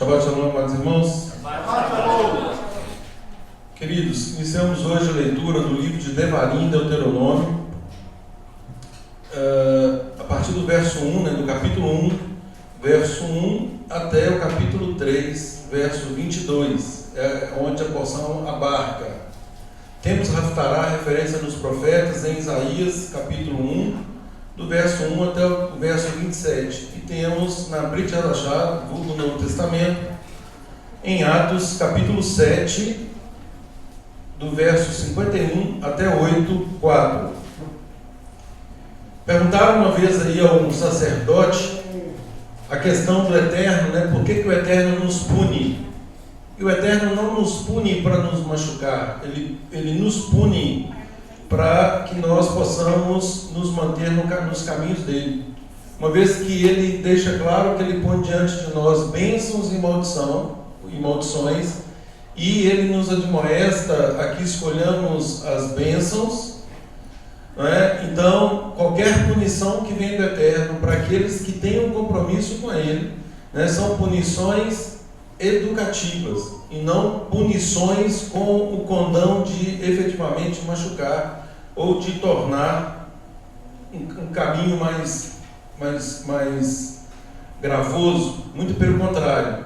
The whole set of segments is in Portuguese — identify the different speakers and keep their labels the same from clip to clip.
Speaker 1: Shabbat Shalom, amados irmãos. Queridos, iniciamos hoje a leitura do livro de Devarim, Deuteronômio, a partir do verso 1, do capítulo 1, verso 1 até o capítulo 3, verso 22, onde a porção abarca. Temos Haftará, referência nos profetas, em Isaías, capítulo 1, do verso 1 até o verso 27. E temos na Brit Hadashah, vulgo Novo Testamento, em Atos, capítulo 7, do verso 51 até 8, 4. Perguntaram uma vez aí a um sacerdote a questão do Eterno, por que o Eterno nos pune? E o Eterno não nos pune para nos machucar, ele nos pune para que nós possamos nos manter nos caminhos dele. Uma vez que ele deixa claro que ele põe diante de nós bênçãos e maldições, e ele nos admoesta a que escolhamos as bênçãos, Então, qualquer punição que vem do Eterno para aqueles que têm um compromisso com ele, são punições educativas e não punições com o condão de efetivamente machucar ou de tornar um caminho mais gravoso. Muito pelo contrário,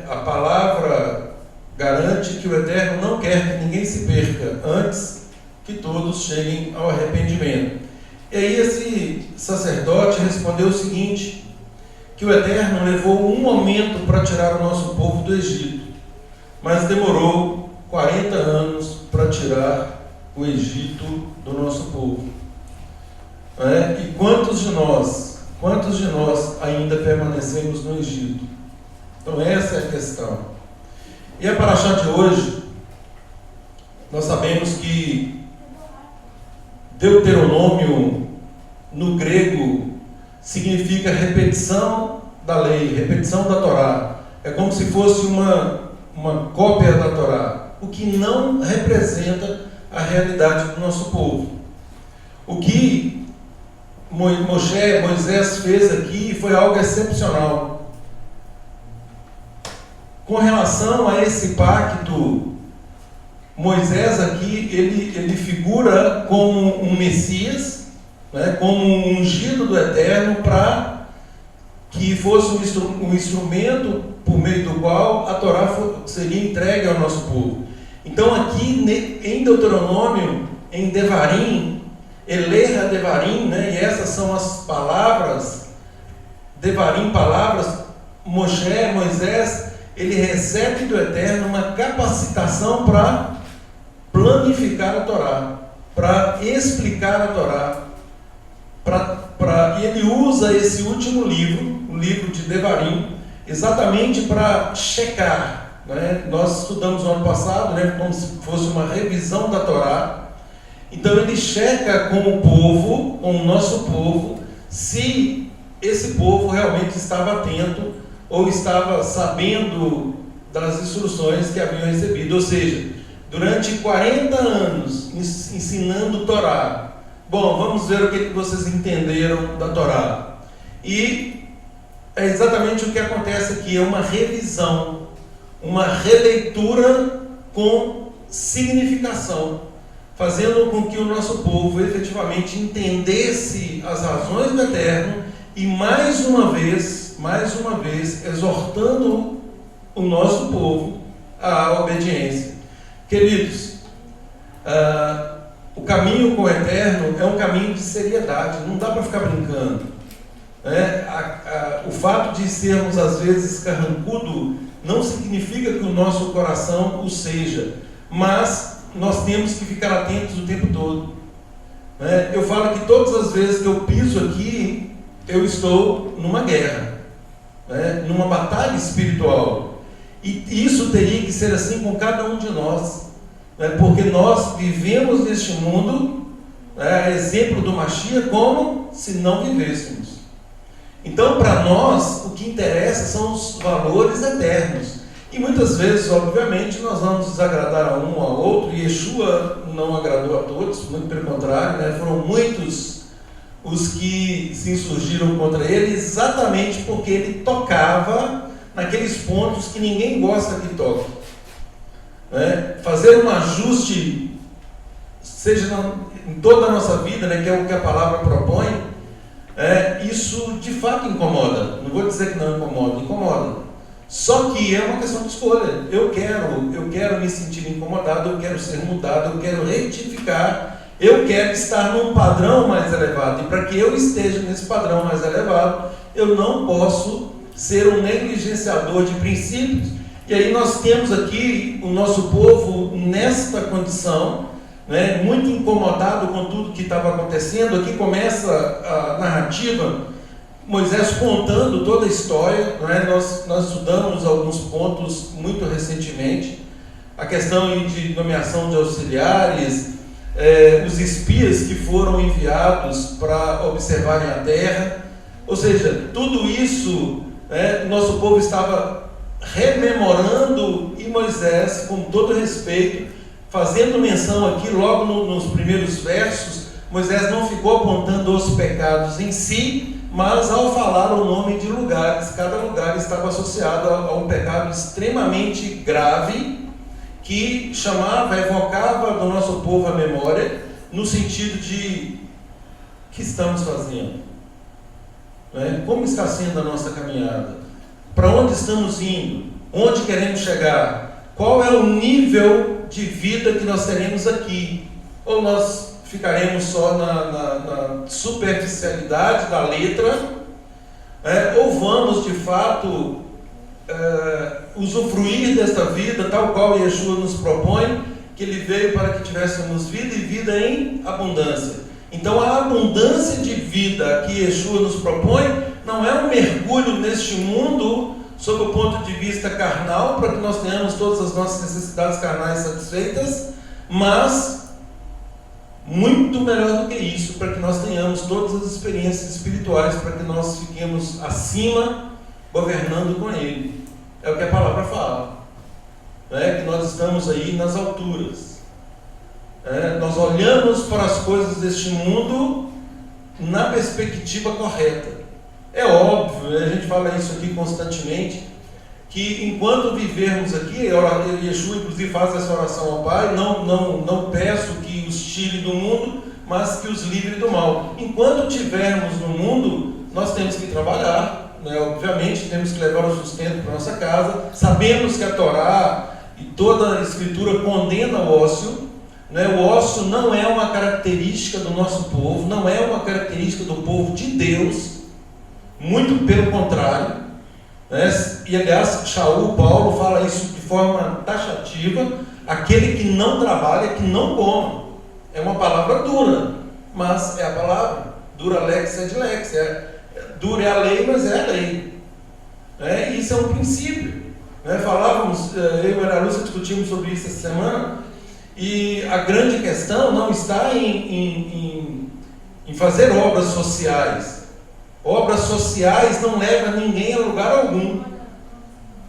Speaker 1: a palavra garante que o Eterno não quer que ninguém se perca, antes que todos cheguem ao arrependimento. E aí esse sacerdote respondeu o seguinte, que o Eterno levou um momento para tirar o nosso povo do Egito, mas demorou 40 anos para tirar o Egito do nosso povo. E quantos de nós ainda permanecemos no Egito? Então essa é a questão. E a paraxá de hoje, nós sabemos que Deuteronômio no grego significa repetição da lei, repetição da Torá. É como se fosse uma cópia da Torá, o que não representa a realidade do nosso povo. O que Moisés fez aqui foi algo excepcional. Com relação a esse pacto, Moisés aqui, ele figura como um Messias, como um ungido do Eterno, para que fosse um instrumento por meio do qual a Torá seria entregue ao nosso povo. Então aqui em Deuteronômio, em Devarim, Eleha Devarim, e essas são as palavras, Devarim, palavras, Moisés, ele recebe do Eterno uma capacitação para planificar a Torá, para explicar a Torá, e ele usa esse último livro, o livro de Devarim, exatamente para checar. Nós estudamos no ano passado, como se fosse uma revisão da Torá. Então ele checa com o povo, com o nosso povo, se esse povo realmente estava atento ou estava sabendo das instruções que haviam recebido. Ou seja, durante 40 anos ensinando Torá. Bom, vamos ver o que vocês entenderam da Torá. E é exatamente o que acontece aqui, é uma revisão, uma releitura com significação, fazendo com que o nosso povo efetivamente entendesse as razões do Eterno e mais uma vez, exortando o nosso povo à obediência. Queridos, o caminho com o Eterno é um caminho de seriedade, não dá para ficar brincando. O fato de sermos às vezes carrancudo não significa que o nosso coração o seja, mas nós temos que ficar atentos o tempo todo. Eu falo que todas as vezes que eu piso aqui, eu estou numa guerra, numa batalha espiritual, e isso teria que ser assim com cada um de nós. Porque nós vivemos neste mundo, exemplo do Mashiach, como se não vivêssemos. Então, para nós, o que interessa são os valores eternos. E muitas vezes, obviamente, nós vamos desagradar a um ou a outro, e Yeshua não agradou a todos, muito pelo contrário, foram muitos os que se insurgiram contra ele, exatamente porque ele tocava naqueles pontos que ninguém gosta que toque. Né? Fazer um ajuste, seja em toda a nossa vida, né, que é o que a palavra propõe, isso de fato incomoda. Não vou dizer que não incomoda, incomoda. Só que é uma questão de escolha. Eu quero me sentir incomodado, eu quero ser mudado, eu quero retificar, eu quero estar num padrão mais elevado. E para que eu esteja nesse padrão mais elevado, eu não posso ser um negligenciador de princípios. E aí nós temos aqui o nosso povo nesta condição, né, muito incomodado com tudo que estava acontecendo. Aqui começa a narrativa, Moisés contando toda a história, né? Nós estudamos alguns pontos muito recentemente, a questão de nomeação de auxiliares, os espias que foram enviados para observarem a terra, ou seja, tudo isso, nosso povo estava rememorando, e Moisés, com todo respeito, fazendo menção aqui logo nos primeiros versos, Moisés não ficou apontando os pecados em si, mas ao falar o nome de lugares, cada lugar estava associado a um pecado extremamente grave, que chamava, evocava do nosso povo a memória, no sentido de: o que estamos fazendo? Como está sendo a nossa caminhada? Para onde estamos indo? Onde queremos chegar? Qual é o nível de vida que nós teremos aqui? Ou nós ficaremos só na superficialidade da letra, ou vamos de fato usufruir desta vida tal qual Yeshua nos propõe, que ele veio para que tivéssemos vida e vida em abundância. Então a abundância de vida que Yeshua nos propõe não é um mergulho neste mundo sob o ponto de vista carnal, para que nós tenhamos todas as nossas necessidades carnais satisfeitas, mas muito melhor do que isso, para que nós tenhamos todas as experiências espirituais, para que nós fiquemos acima, governando com Ele. É o que a palavra fala, que nós estamos aí nas alturas. Nós olhamos para as coisas deste mundo na perspectiva correta. É óbvio, a gente fala isso aqui constantemente, que enquanto vivermos aqui, Yeshua inclusive faz essa oração ao Pai: não peço que os tire do mundo, mas que os livre do mal. Enquanto estivermos no mundo, nós temos que trabalhar, obviamente temos que levar o sustento para a nossa casa. Sabemos que a Torá e toda a Escritura condena o ócio. O ócio não é uma característica do nosso povo, não é uma característica do povo de Deus, muito pelo contrário. E aliás, Paulo fala isso de forma taxativa: aquele que não trabalha, que não coma. É uma palavra dura, mas é a palavra. Dura lex sed lex. Dura é a lei, mas é a lei. Isso é um princípio. Falávamos, eu e a Ana Lúcia discutimos sobre isso essa semana, e a grande questão não está em fazer obras sociais. Obras sociais não levam ninguém a lugar algum.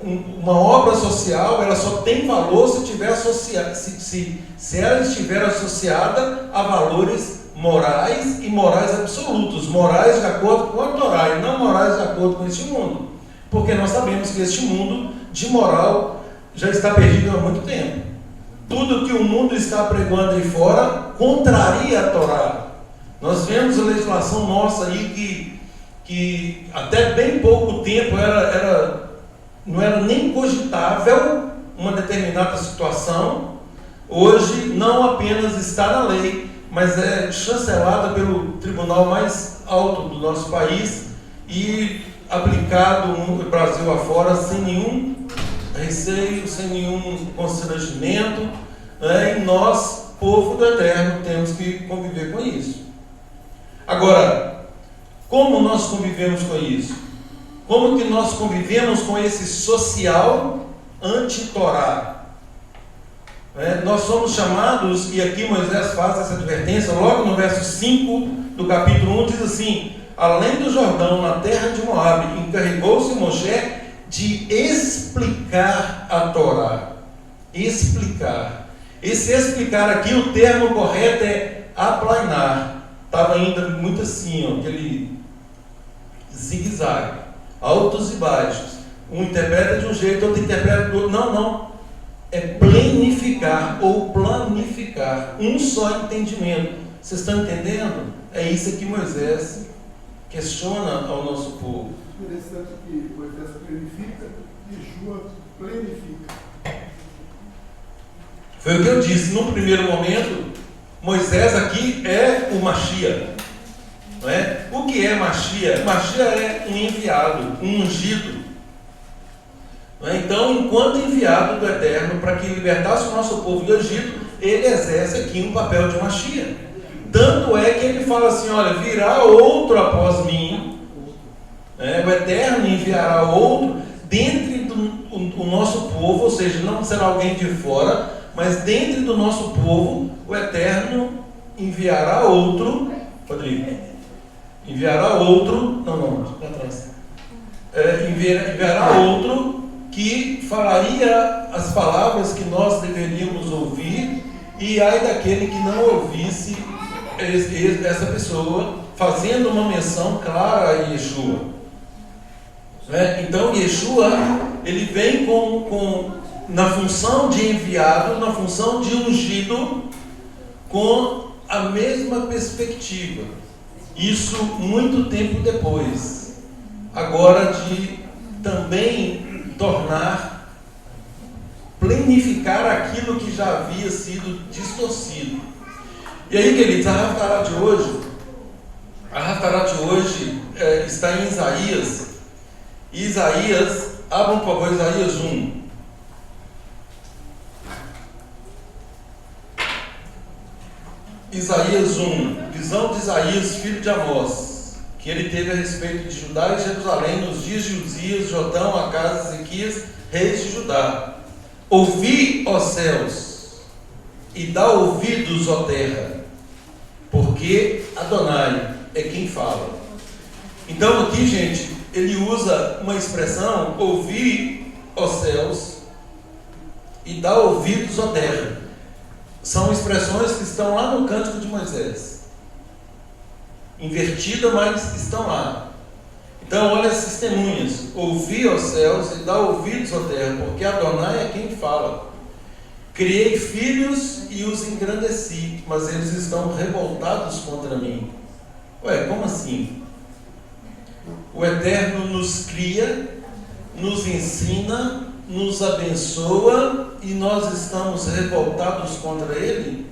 Speaker 1: Uma obra social, ela só tem valor se tiver associada, se ela estiver associada a valores morais e morais absolutos, morais de acordo com a Torá e não morais de acordo com este mundo, porque nós sabemos que este mundo de moral já está perdido há muito tempo. Tudo que o mundo está pregando aí fora contraria a Torá. Nós vemos a legislação nossa aí que até bem pouco tempo não era nem cogitável uma determinada situação. Hoje não apenas está na lei, mas é chancelada pelo tribunal mais alto do nosso país e aplicado no Brasil afora sem nenhum receio, sem nenhum constrangimento, e nós, povo do Eterno, temos que conviver com isso. Agora, como nós convivemos com isso? Como que nós convivemos com esse social anti-Torá? Nós somos chamados, e aqui Moisés faz essa advertência, logo no verso 5 do capítulo 1, diz assim: além do Jordão, na terra de Moabe, encarregou-se Moshe de explicar a Torá. Explicar. Esse explicar aqui, o termo correto é aplainar. Estava ainda muito assim, aquele zigue-zague, altos e baixos. Um interpreta de um jeito, outro interpreta do outro. Não, não. É planificar ou planificar. Um só entendimento. Vocês estão entendendo? É isso que Moisés questiona ao nosso povo.
Speaker 2: Interessante que Moisés planifica e Yeshua planifica.
Speaker 1: Foi o que eu disse. No primeiro momento, Moisés aqui é o Mashiach. Não é? O que é Mashiach? Mashiach é um enviado, um ungido. Não é? Então, enquanto enviado do Eterno para que libertasse o nosso povo do Egito, ele exerce aqui um papel de Mashiach. Tanto é que ele fala assim, olha, virá outro após mim, né? O Eterno enviará outro dentre do nosso povo, ou seja, não será alguém de fora, mas dentro do nosso povo, o Eterno enviará outro, Rodrigo, enviará outro, não, para trás, enviará outro que falaria as palavras que nós deveríamos ouvir, e ai daquele que não ouvisse essa pessoa, fazendo uma menção clara a Yeshua. Então Yeshua, ele vem na função de enviado, na função de ungido, com a mesma perspectiva. Isso muito tempo depois. Agora de também planificar aquilo que já havia sido distorcido. E aí, queridos, a Haftará de hoje está em Isaías. Isaías, abram por favor Isaías 1. Isaías 1, visão de Isaías, filho de Amós, que ele teve a respeito de Judá e Jerusalém nos dias de Uzias, Jotão, Acás, Ezequias, reis de Judá. Ouvi, ó céus, e dá ouvidos, ó terra, porque Adonai é quem fala. Então aqui, gente, ele usa uma expressão, ouvir, ó céus, e dá ouvidos, ó terra. São expressões que estão lá no Cântico de Moisés. Invertida, mas estão lá. Então, olha as testemunhas. Ouvi, ó céus, e dá ouvidos, ó terra, porque Adonai é quem fala. Criei filhos e os engrandeci, mas eles estão revoltados contra mim. Ué, como assim? O Eterno nos cria, nos ensina, nos abençoa e nós estamos revoltados contra Ele?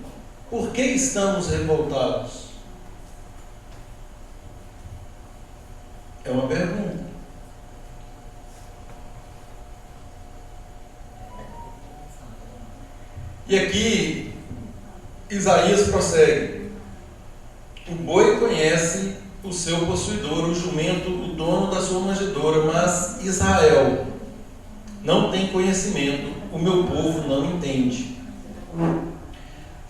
Speaker 1: Por que estamos revoltados? É uma pergunta. E aqui Isaías prossegue: o boi conhece o seu possuidor, o jumento, o dono da sua manjedoura, mas Israel não tem conhecimento, o meu povo não entende.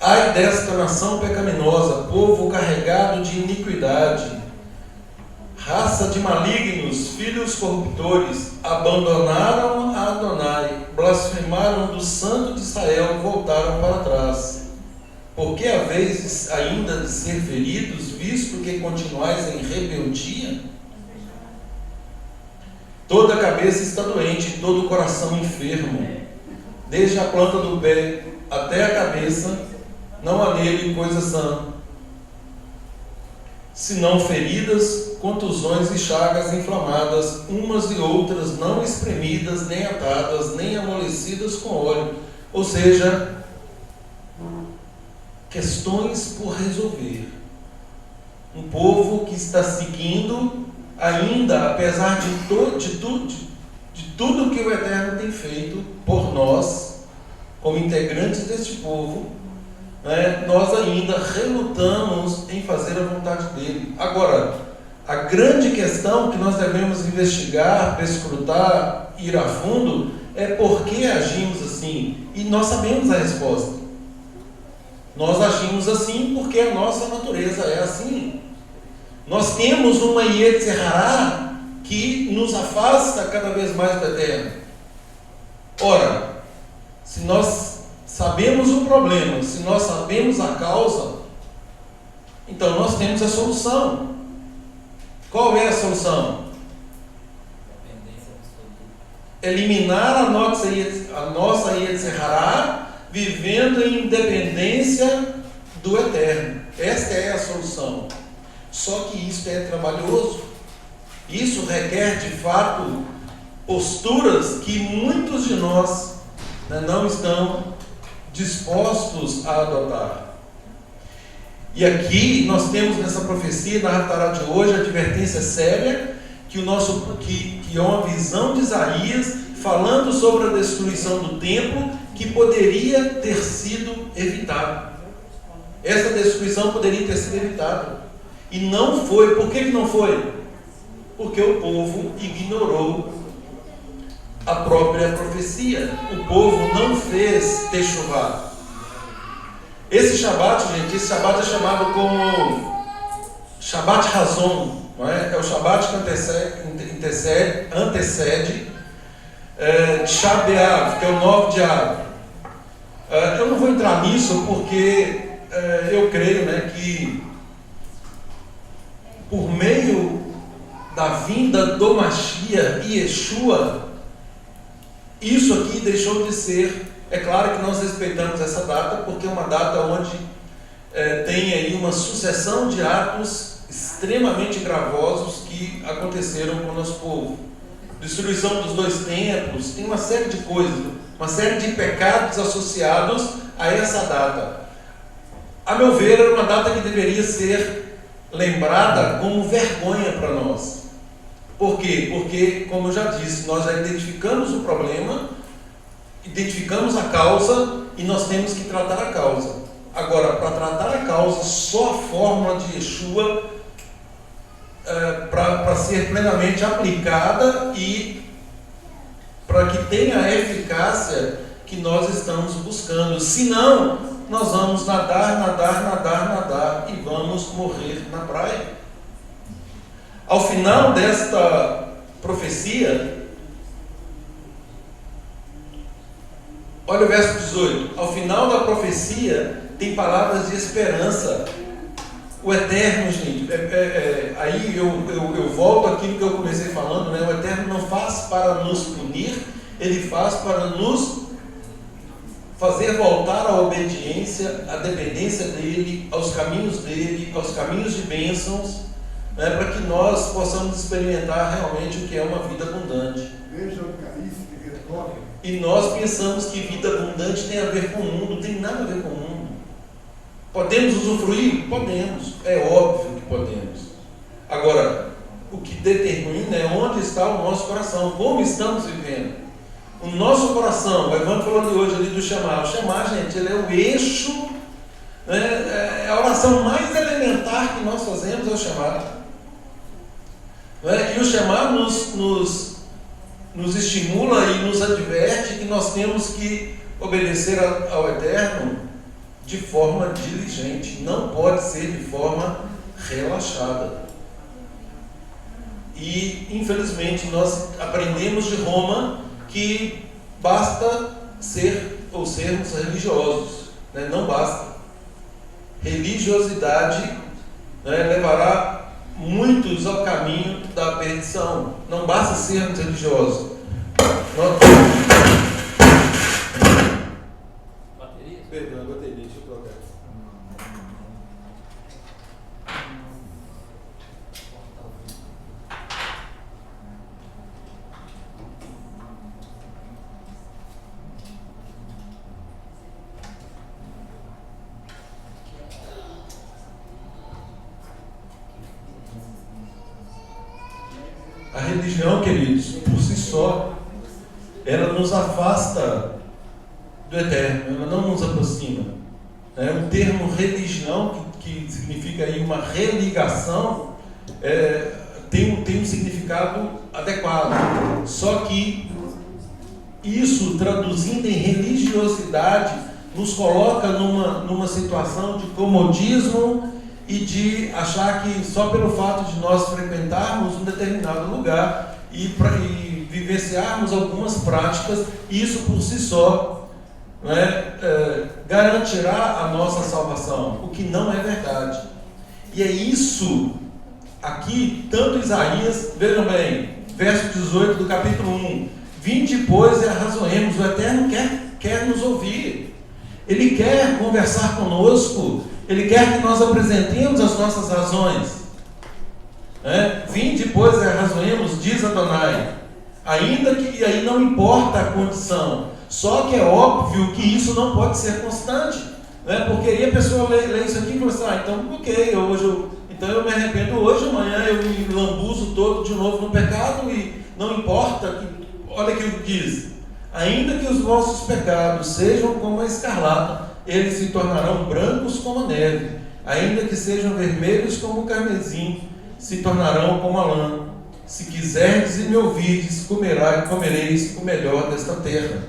Speaker 1: Ai desta nação pecaminosa, povo carregado de iniquidade, raça de malignos, filhos corruptores, abandonaram a Adonai, blasfemaram do Santo de Israel, voltaram para trás. Por que haveis ainda de ser feridos, visto que continuais em rebeldia? Toda a cabeça está doente, todo o coração enfermo. Desde a planta do pé até a cabeça, não há nele coisa sã, senão feridas, contusões e chagas inflamadas, umas e outras não espremidas, nem atadas, nem amolecidas com óleo. Ou seja, questões por resolver. Um povo que está seguindo, ainda, apesar de tudo que o Eterno tem feito por nós, como integrantes deste povo, nós ainda relutamos em fazer a vontade dele. Agora, a grande questão que nós devemos investigar, perscrutar, ir a fundo, é por que agimos assim. E nós sabemos a resposta. Nós agimos assim porque a nossa natureza é assim. Nós temos uma Yetzer Hará que nos afasta cada vez mais do Eterno. Ora, se nós sabemos o problema, se nós sabemos a causa, então nós temos a solução. Qual é a solução? eliminar a nossa Yetzer Hará, vivendo em independência do Eterno. Esta é a solução. Só que isso é trabalhoso. Isso requer, de fato, posturas que muitos de nós, né, não estão dispostos a adotar. E aqui nós temos nessa profecia, na Haftará de hoje, a advertência séria, que é uma visão de Isaías, falando sobre a destruição do templo, que poderia ter sido evitada. Essa destruição poderia ter sido evitada. E não foi. Por que não foi? Porque o povo ignorou a própria profecia. O povo não fez Teshuvá. Esse Shabat, gente, esse Shabat é chamado como Shabat Hazon, não é? É o Shabat que antecede Tisha B'Av, que é o 9 de Av. Eu não vou entrar nisso porque eu creio, né, que por meio da vinda do Mashiach e Yeshua, isso aqui deixou de ser. É claro que nós respeitamos essa data, porque é uma data onde tem aí uma sucessão de atos extremamente gravosos que aconteceram com o nosso povo. Destruição dos 2 templos, tem uma série de coisas, uma série de pecados associados a essa data. A meu ver, era uma data que deveria ser lembrada como vergonha para nós. Por quê? Porque, como eu já disse, nós já identificamos o problema, identificamos a causa e nós temos que tratar a causa. Agora, para tratar a causa, só a fórmula de Yeshua para ser plenamente aplicada e para que tenha a eficácia que nós estamos buscando. Senão, nós vamos nadar e vamos morrer na praia. Ao final desta profecia, olha o verso 18. Ao final da profecia tem palavras de esperança. O Eterno, gente, aí eu volto àquilo que eu comecei falando, né? O Eterno não faz para nos punir, Ele faz para nos fazer voltar à obediência, à dependência dEle, aos caminhos de bênçãos, né? Para que nós possamos experimentar realmente o que é uma vida abundante.
Speaker 2: Veja o caís que retorna.
Speaker 1: E nós pensamos que vida abundante tem a ver com o mundo, não tem nada a ver com o mundo. Podemos usufruir? Podemos, é óbvio que podemos. Agora, o que determina é onde está o nosso coração, como estamos vivendo. O nosso coração, o Evandro falou de hoje ali do Shema. O Shema, gente, ele é o eixo, né? A oração mais elementar que nós fazemos é o Shema. Né? E o Shema nos estimula e nos adverte que nós temos que obedecer ao Eterno de forma diligente, não pode ser de forma relaxada. E, infelizmente, nós aprendemos de Roma que basta ser ou sermos religiosos, né? Não basta. Religiosidade, né, levará muitos ao caminho da perdição. Não basta sermos religiosos.
Speaker 3: Perdão, bateria, deixa eu trocar.
Speaker 1: A religião, queridos, por si só, ela nos afasta do Eterno, ela não nos aproxima. O termo religião, que significa aí uma religação, tem um significado adequado. Só que isso, traduzindo em religiosidade, nos coloca numa situação de comodismo e de achar que só pelo fato de nós frequentarmos um determinado lugar e vivenciarmos algumas práticas, isso por si só garantirá a nossa salvação, o que não é verdade. E é isso aqui, tanto Isaías, vejam bem, verso 18 do capítulo 1, Vinde, pois, e arrazoemos. O Eterno quer nos ouvir. Ele quer conversar conosco. Ele quer que nós apresentemos as nossas razões. Vinde, pois, e arrazoemos, diz Adonai. Ainda que, e aí não importa a condição. Só que é óbvio que isso não pode ser constante. Porque aí a pessoa lê isso aqui e fala assim, então ok, então eu me arrependo hoje, amanhã eu me lambuzo todo de novo no pecado e não importa. Olha aqui o que diz: ainda que os vossos pecados sejam como a escarlata, eles se tornarão brancos como a neve. Ainda que sejam vermelhos como o carmesim, se tornarão como a lã. Se quiserdes e me ouvirdes, comereis o melhor desta terra.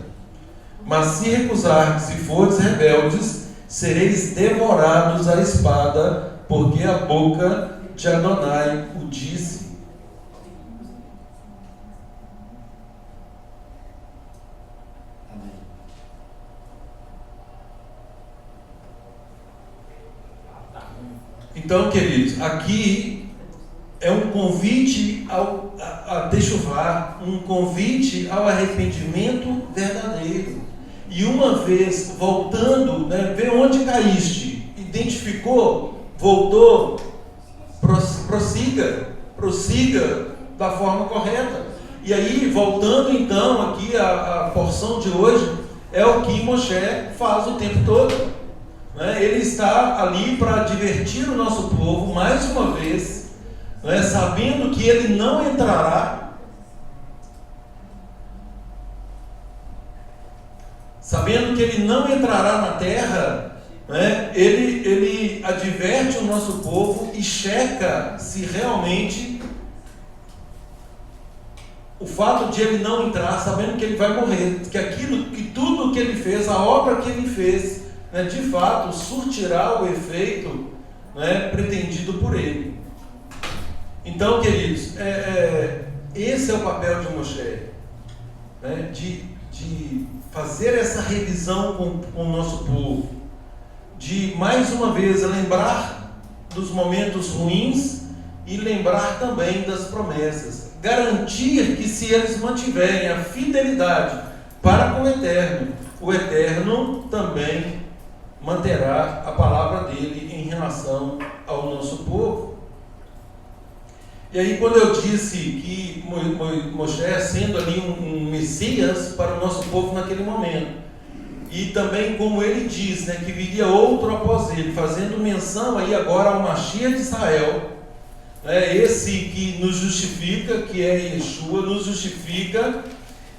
Speaker 1: Mas se recusardes e fordes rebeldes, sereis devorados à espada, porque a boca de Adonai o disse. Então, queridos, aqui é um convite a techuvá, um convite ao arrependimento verdadeiro. E uma vez voltando, vê onde caíste, identificou, voltou, prossiga da forma correta. E aí, voltando então aqui a porção de hoje, é o que Moshe faz o tempo todo. Ele está ali para divertir o nosso povo, mais uma vez, sabendo que ele não entrará, na terra, ele adverte o nosso povo e checa se realmente o fato de ele não entrar, sabendo que ele vai morrer, que tudo que ele fez, a obra que ele fez, de fato surtirá o efeito pretendido por ele. Então, queridos, esse é o papel de Moshe, de fazer essa revisão com o nosso povo, de mais uma vez lembrar dos momentos ruins e lembrar também das promessas, garantir que se eles mantiverem a fidelidade para com o Eterno também manterá a palavra dele em relação ao nosso povo. E aí, quando eu disse que Moshe sendo ali um Messias para o nosso povo naquele momento, e também como ele diz, que viria outro após ele, fazendo menção aí agora ao Mashiach de Israel, esse que nos justifica, que é Yeshua, nos justifica,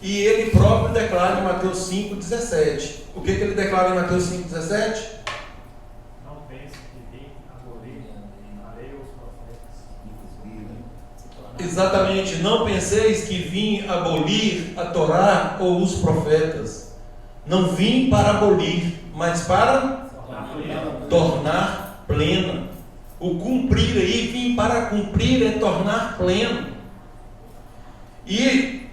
Speaker 1: e ele próprio declara em Mateus 5,17. O que ele declara em Mateus 5,17?
Speaker 4: Não pense que vim abolir a lei ou os profetas.
Speaker 1: Exatamente, não penseis que vim abolir a Torá ou os profetas. Não vim para abolir, mas para tornar plena. O cumprir aí, vim para cumprir é tornar pleno. E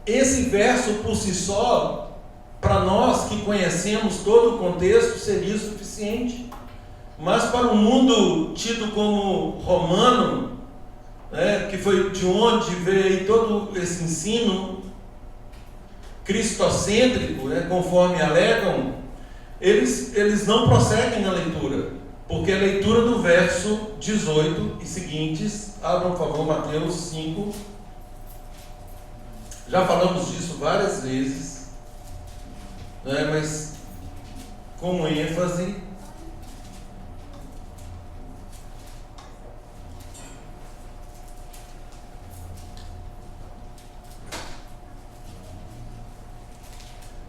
Speaker 1: esse verso por si só, para nós que conhecemos todo o contexto, seria suficiente. Mas para um mundo tido como romano, que foi de onde veio todo esse ensino cristocêntrico, conforme alegam, eles não prosseguem na leitura, porque a leitura do verso 18 e seguintes, abram por favor Mateus 5, já falamos disso várias vezes, mas com ênfase.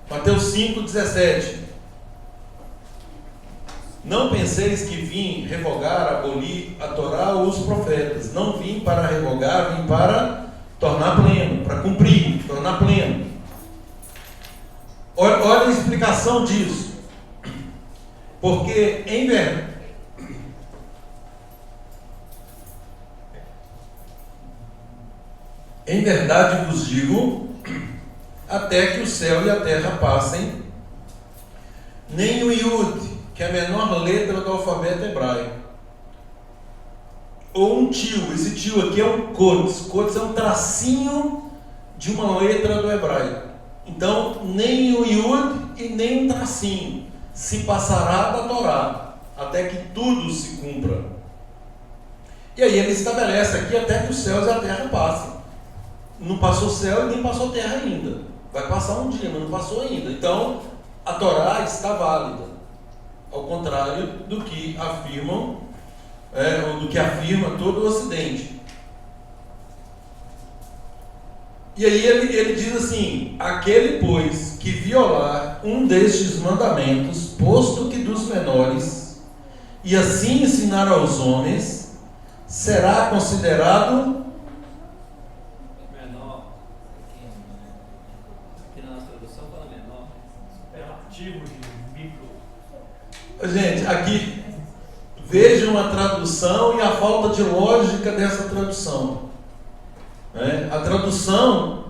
Speaker 1: Mateus 5,17. Não penseis que vim revogar, abolir a Torá ou os profetas. Não vim para revogar, vim para tornar pleno, para cumprir, tornar pleno. Olha a explicação disso. Porque em verdade vos digo, até que o céu e a terra passem, nem o Yud, que é a menor letra do alfabeto hebraico, ou um tio, esse tio aqui é um Kotes é um tracinho de uma letra do hebraico. Então, nem o Yud e nem um tracinho se passará da Torá, até que tudo se cumpra. E aí ele estabelece aqui até que os céus e a terra passem. Não passou céu e nem passou terra ainda. Vai passar um dia, mas não passou ainda. Então, a Torá está válida. Ao contrário do que afirmam, ou do que afirma todo o Ocidente. E aí ele diz assim: aquele, pois, que violar um destes mandamentos, posto que dos menores, e assim ensinar aos homens, será considerado
Speaker 3: menor. Aqui na nossa tradução fala menor.
Speaker 4: Superlativo de micro.
Speaker 1: Gente, aqui vejam a tradução e a falta de lógica dessa tradução. A tradução,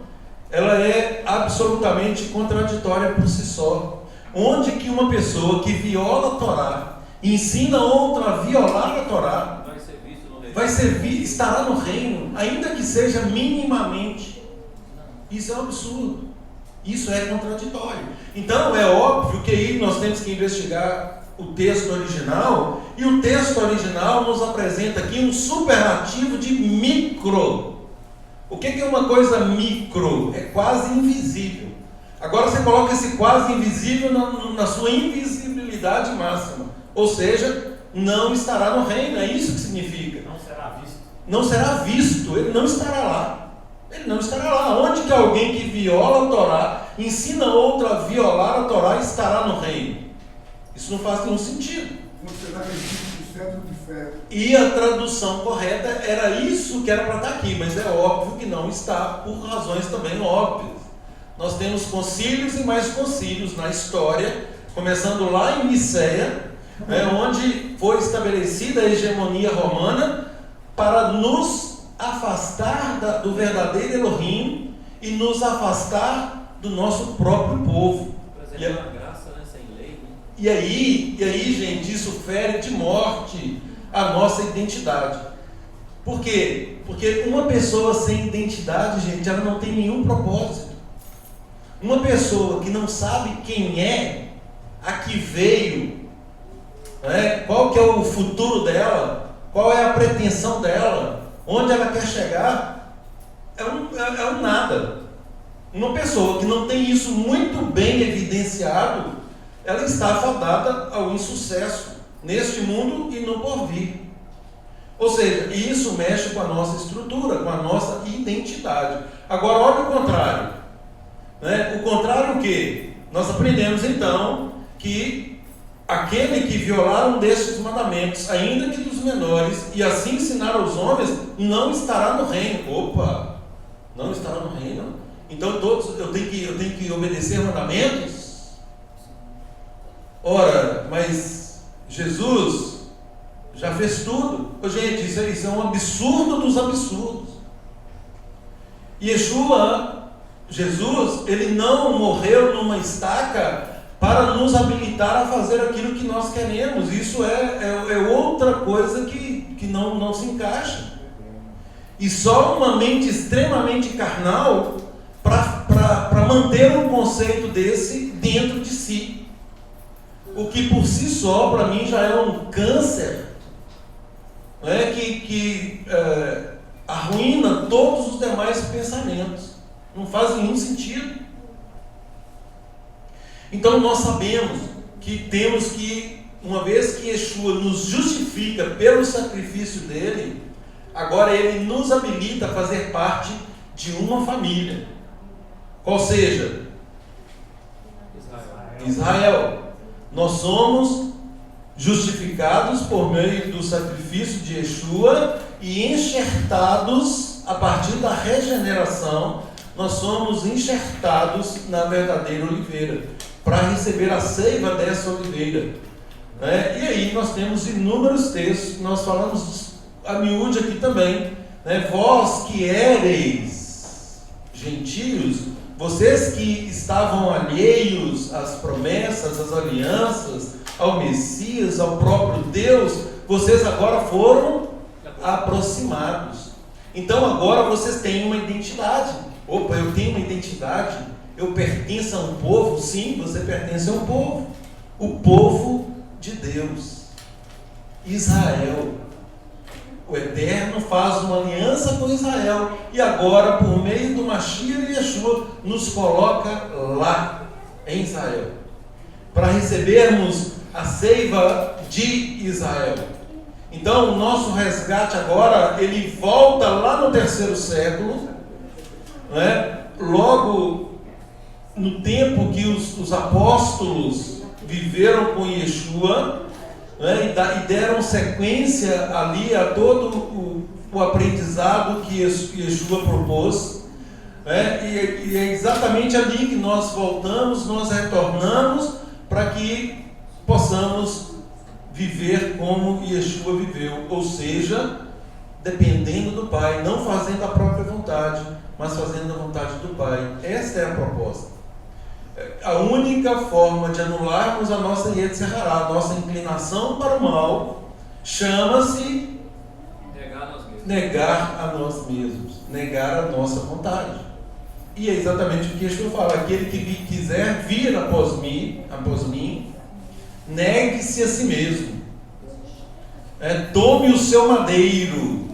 Speaker 1: ela é absolutamente contraditória por si só. Onde que uma pessoa que viola a Torá ensina outra a violar a Torá,
Speaker 3: Vai ser visto no reino.
Speaker 1: estará no reino, ainda que seja minimamente. Isso é um absurdo. Isso é contraditório. Então é óbvio que aí nós temos que investigar o texto original, e o texto original nos apresenta aqui um superlativo de micro. O que é uma coisa micro? É quase invisível. Agora você coloca esse quase invisível na sua invisibilidade máxima. Ou seja, não estará no reino. É isso que significa.
Speaker 4: Não será visto.
Speaker 1: Não será visto. Ele não estará lá. Ele não estará lá. Onde que alguém que viola a Torá, ensina outra a violar a Torá, estará no reino? Isso não faz nenhum sentido.
Speaker 2: Você está revestido de cetro de ferro.
Speaker 1: E a tradução correta era isso que era para estar aqui, mas é óbvio que não está, por razões também óbvias. Nós temos concílios e mais concílios na história, começando lá em Niceia, onde foi estabelecida a hegemonia romana para nos afastar do verdadeiro Elohim e nos afastar do nosso próprio povo.
Speaker 3: Preservar a graça, né? Sem lei, né?
Speaker 1: E aí, gente, isso fere de morte a nossa identidade. Por quê? Porque uma pessoa sem identidade, gente, ela não tem nenhum propósito. Uma pessoa que não sabe quem é, a que veio, qual que é o futuro dela, qual é a pretensão dela, onde ela quer chegar, é um nada. Uma pessoa que não tem isso muito bem evidenciado, ela está fadada ao insucesso neste mundo e no porvir. Ou seja, isso mexe com a nossa estrutura, com a nossa identidade. Agora, olha o contrário. O contrário o quê? Nós aprendemos então que aquele que violar um destes mandamentos, ainda que dos menores, e assim ensinar aos homens, não estará no reino. Opa! Não estará no reino? Então todos eu tenho que obedecer mandamentos? Ora, mas Jesus já fez tudo. Gente, isso é um absurdo dos absurdos. Jesus, ele não morreu numa estaca para nos habilitar a fazer aquilo que nós queremos. Isso é outra coisa que não se encaixa. E só uma mente extremamente carnal para manter um conceito desse dentro de si. O que por si só, para mim, já é um câncer, que arruína todos os demais pensamentos. Não faz nenhum sentido. Então nós sabemos que temos que, uma vez que Yeshua nos justifica pelo sacrifício dele, agora ele nos habilita a fazer parte de uma família. Qual seja? Israel. Nós somos justificados por meio do sacrifício de Yeshua e enxertados a partir da regeneração. Nós somos enxertados na verdadeira oliveira para receber a seiva dessa oliveira. E aí nós temos inúmeros textos, nós falamos a miúde aqui também. Vós que éreis gentios, vocês que estavam alheios às promessas, às alianças, ao Messias, ao próprio Deus, vocês agora foram aproximados. Então agora vocês têm uma identidade. Opa, eu tenho uma identidade, eu pertenço a um povo. Sim, você pertence a um povo, o povo de Deus, Israel. O Eterno faz uma aliança com Israel, e agora, por meio do Mashiach e Yeshua, nos coloca lá, em Israel, para recebermos a seiva de Israel. Então, o nosso resgate agora, ele volta lá no 3º século, né? Logo no tempo que os apóstolos viveram com Yeshua, né? E deram sequência ali a todo o aprendizado que Yeshua propôs, né? E é exatamente ali que nós voltamos, nós retornamos, para que possamos viver como Yeshua viveu, ou seja, dependendo do Pai, não fazendo a própria vontade, mas fazendo a vontade do Pai. Esta é a proposta. A única forma de anularmos a nossa Yetzer Hará, a nossa inclinação para o mal, chama-se negar a nós mesmos, negar a nossa vontade. E é exatamente o que Yeshua fala: aquele que quiser vir após mim, negue-se a si mesmo, tome o seu madeiro,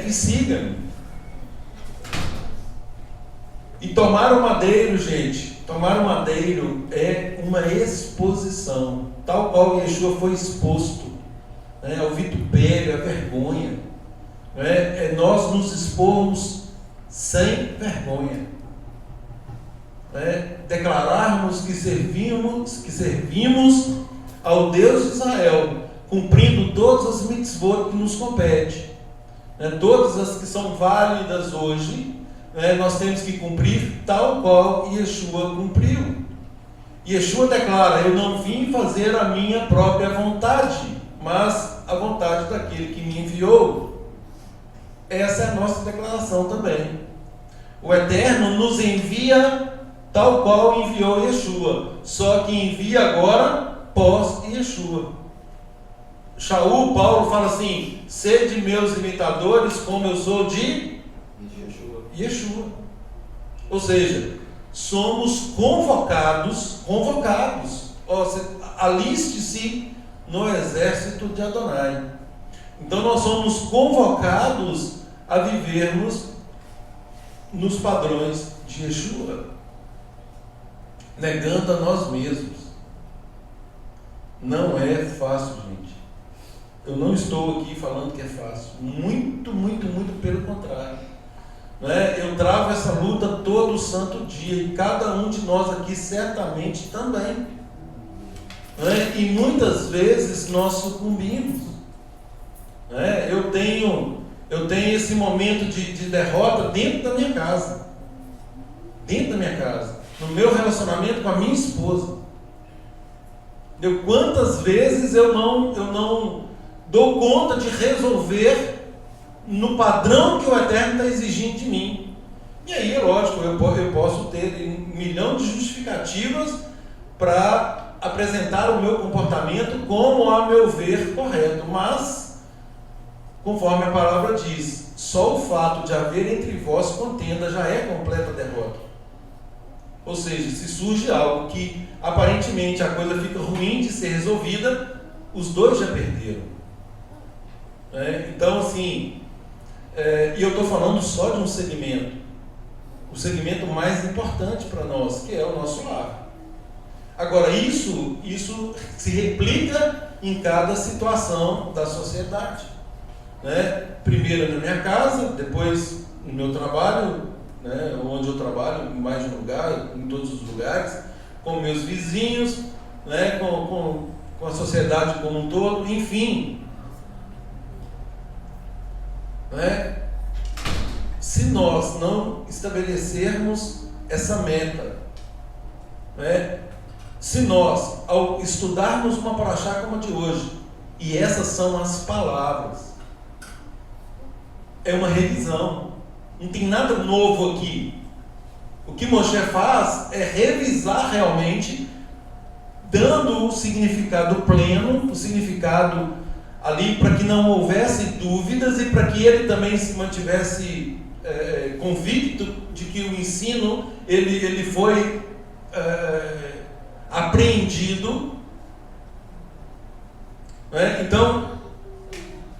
Speaker 1: e siga-me. E tomar o madeiro, gente, tomar o madeiro é uma exposição, tal qual Yeshua foi exposto, ao vitupério, à vergonha, é nós nos expormos sem vergonha, declararmos que servimos ao Deus de Israel, cumprindo todas as mitzvot que nos compete, todas as que são válidas hoje, nós temos que cumprir tal qual Yeshua cumpriu. Yeshua declara: eu não vim fazer a minha própria vontade, mas a vontade daquele que me enviou. Essa é a nossa declaração também. O Eterno nos envia tal qual enviou Yeshua, só que envia agora pós Yeshua. Shaul, Paulo fala assim: sede meus imitadores como eu sou de Yeshua. Ou seja, somos convocados, aliste-se no exército de Adonai. Então nós somos convocados a vivermos nos padrões de Yeshua, negando a nós mesmos. Não é fácil, gente. Eu não estou aqui falando que é fácil, muito, muito, muito pelo contrário. Eu travo essa luta todo santo dia, e cada um de nós aqui certamente também, e muitas vezes nós sucumbimos. Eu tenho esse momento de derrota dentro da minha casa, no meu relacionamento com a minha esposa. Quantas vezes eu não dou conta de resolver no padrão que o Eterno está exigindo de mim. E aí, é lógico, eu posso ter 1 milhão de justificativas para apresentar o meu comportamento como, a meu ver, correto. Mas, conforme a palavra diz, só o fato de haver entre vós contenda já é completa derrota. Ou seja, se surge algo que aparentemente a coisa fica ruim de ser resolvida, os dois já perderam. Então, assim, e eu estou falando só de um segmento, o segmento mais importante para nós, que é o nosso lar. Agora, isso se replica em cada situação da sociedade, primeiro na minha casa, depois no meu trabalho, onde eu trabalho, em mais de um lugar, em todos os lugares, com meus vizinhos, com a sociedade como um todo, enfim. Se nós não estabelecermos essa meta, se nós, ao estudarmos uma paraxá como a de hoje, e essas são as palavras, é uma revisão, não tem nada novo aqui. O que Moshe faz é revisar realmente, dando o significado pleno, o significado ali para que não houvesse dúvidas e para que ele também se mantivesse convicto de que o ensino ele foi apreendido. Então,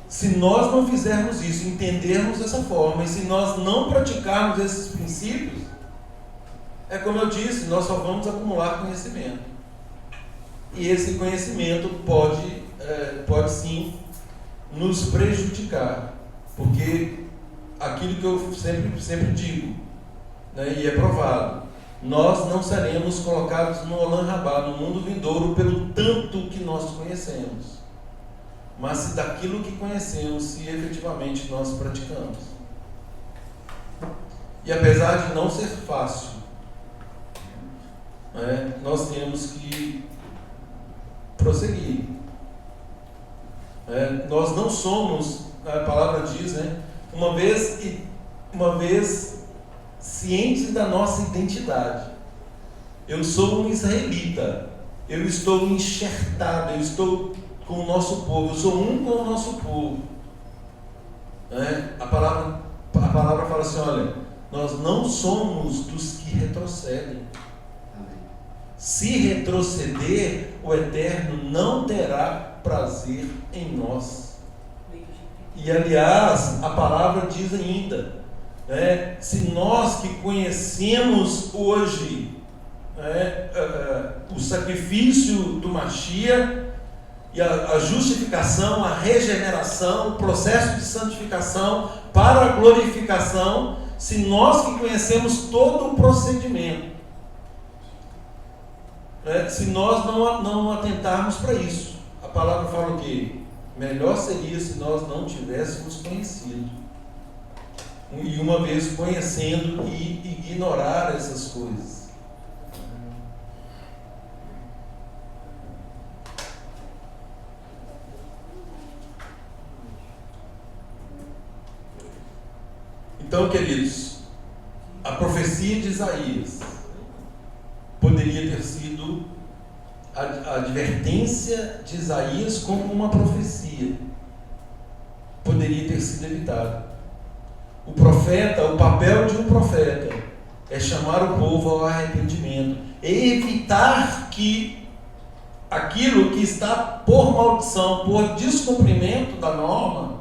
Speaker 1: se nós não fizermos isso, entendermos dessa forma, e se nós não praticarmos esses princípios, é como eu disse, nós só vamos acumular conhecimento. E esse conhecimento pode sim nos prejudicar, porque aquilo que eu sempre digo, né, e é provado, nós não seremos colocados no Olam Rabá, no mundo vindouro, pelo tanto que nós conhecemos, mas se daquilo que conhecemos, se efetivamente nós praticamos. E apesar de não ser fácil, nós temos que prosseguir. Nós não somos, a palavra diz, uma vez cientes da nossa identidade. Eu sou um israelita, eu estou enxertado, eu estou com o nosso povo, eu sou um com o nosso povo. A palavra fala assim, olha, nós não somos dos que retrocedem. Se retroceder, o Eterno não terá prazer em nós. E aliás, a palavra diz ainda, se nós que conhecemos hoje o sacrifício do Mashiach e a justificação, a regeneração, o processo de santificação para a glorificação, se nós que conhecemos todo o procedimento, se nós não atentarmos para isso, a palavra fala o quê? Melhor seria se nós não tivéssemos conhecido. E uma vez conhecendo e ignorar essas coisas. Então, queridos, a profecia de Isaías poderia ter sido a advertência de Isaías como uma profecia. Poderia ter sido evitada. O profeta, o papel de um profeta é chamar o povo ao arrependimento, evitar que aquilo que está por maldição, por descumprimento da norma,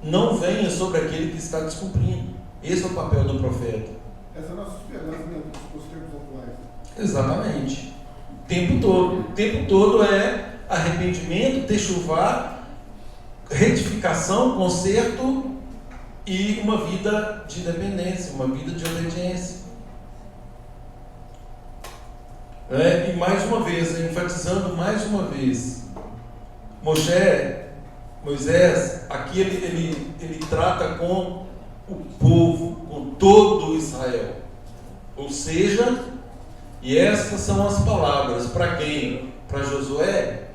Speaker 1: não venha sobre aquele que está descumprindo. Esse é o papel do profeta.
Speaker 2: Essa é a nossa esperança dentro dos tempos atuais.
Speaker 1: Exatamente. O tempo todo. O tempo todo é arrependimento, techuvá, retificação, conserto e uma vida de dependência, uma vida de obediência. E mais uma vez, enfatizando mais uma vez, Moisés, aqui ele trata com o povo, com todo Israel. Ou seja, e essas são as palavras, para quem? Para Josué?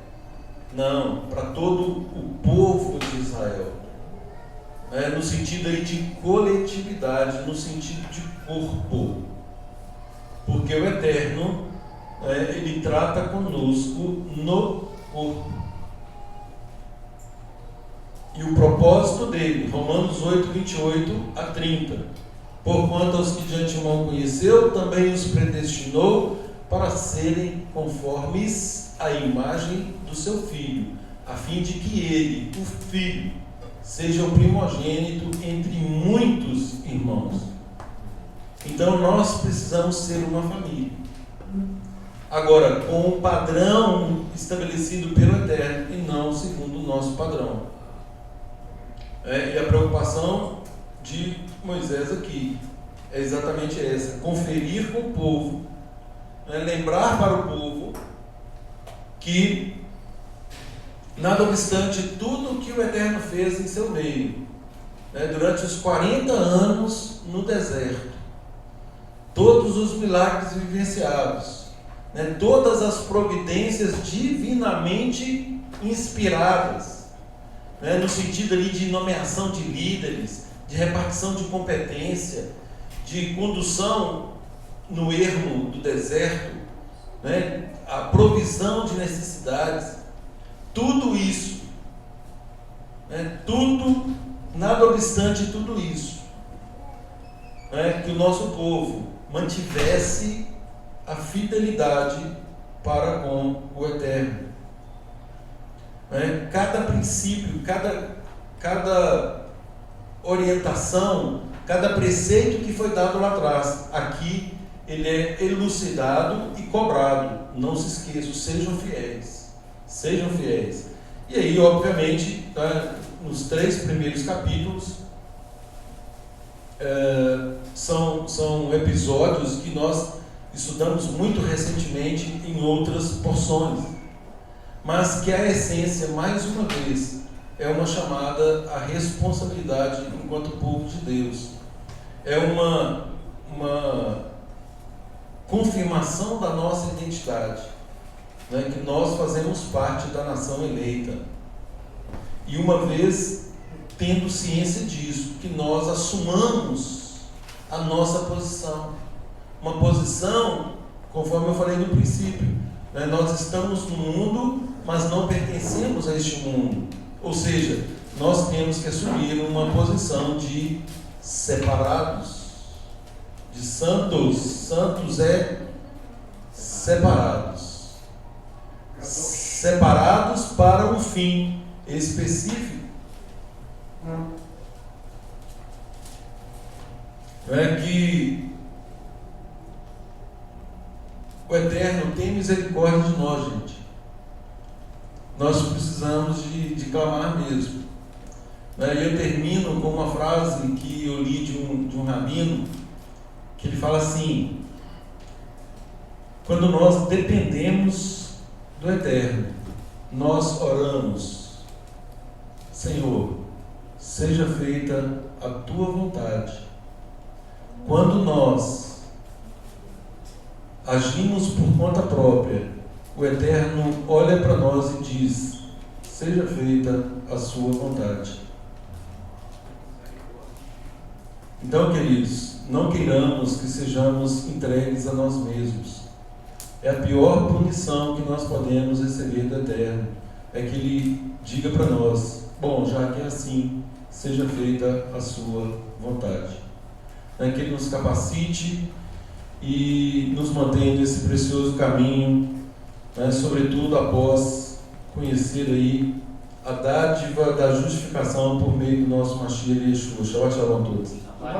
Speaker 1: Não, para todo o povo de Israel. No sentido aí de coletividade, no sentido de corpo. Porque o Eterno, ele trata conosco no corpo. E o propósito dele, Romanos 8, 28 a 30. Porquanto aos que de antemão conheceu, também os predestinou para serem conformes à imagem do seu Filho, a fim de que ele, o Filho, seja o primogênito entre muitos irmãos. Então nós precisamos ser uma família. Agora, com o padrão estabelecido pelo Eterno e não segundo o nosso padrão. E a preocupação de Moisés aqui é exatamente essa: conferir com o povo, lembrar para o povo que, nada obstante tudo que o Eterno fez em seu meio, durante os 40 anos no deserto, todos os milagres vivenciados, todas as providências divinamente inspiradas, no sentido ali de nomeação de líderes, de repartição de competência, de condução no ermo do deserto, a provisão de necessidades, tudo isso, tudo, nada obstante tudo isso, né, que o nosso povo mantivesse a fidelidade para com o Eterno. Né? Cada princípio, cada orientação, cada preceito que foi dado lá atrás, aqui ele é elucidado e cobrado. Não se esqueçam, sejam fiéis. Sejam fiéis. E aí, obviamente, tá, nos 3 primeiros capítulos, são episódios que nós estudamos muito recentemente em outras porções, mas que a essência, mais uma vez, é uma chamada à responsabilidade enquanto povo de Deus. É uma confirmação da nossa identidade, né, que nós fazemos parte da nação eleita. E uma vez tendo ciência disso, que nós assumamos a nossa posição. Uma posição, conforme eu falei no princípio, né, nós estamos no mundo, mas não pertencemos a este mundo. Ou seja, nós temos que assumir uma posição de separados, de santos. Santos é separados. Separados para um fim específico. É que o Eterno tem misericórdia de nós, gente. Nós precisamos de clamar mesmo. E eu termino com uma frase que eu li de um rabino, que ele fala assim: quando nós dependemos do Eterno, nós oramos: Senhor, seja feita a tua vontade. Quando nós agimos por conta própria, o Eterno olha para nós e diz: seja feita a sua vontade. Então, queridos, não queiramos que sejamos entregues a nós mesmos. É a pior punição que nós podemos receber do Eterno. É que Ele diga para nós: bom, já que é assim, seja feita a sua vontade. É que Ele nos capacite e nos mantenha nesse precioso caminho, né, sobretudo após conhecer aí a dádiva da justificação por meio do nosso Mashiach Yeshua. Shabbat Shalom a todos.
Speaker 4: Vai,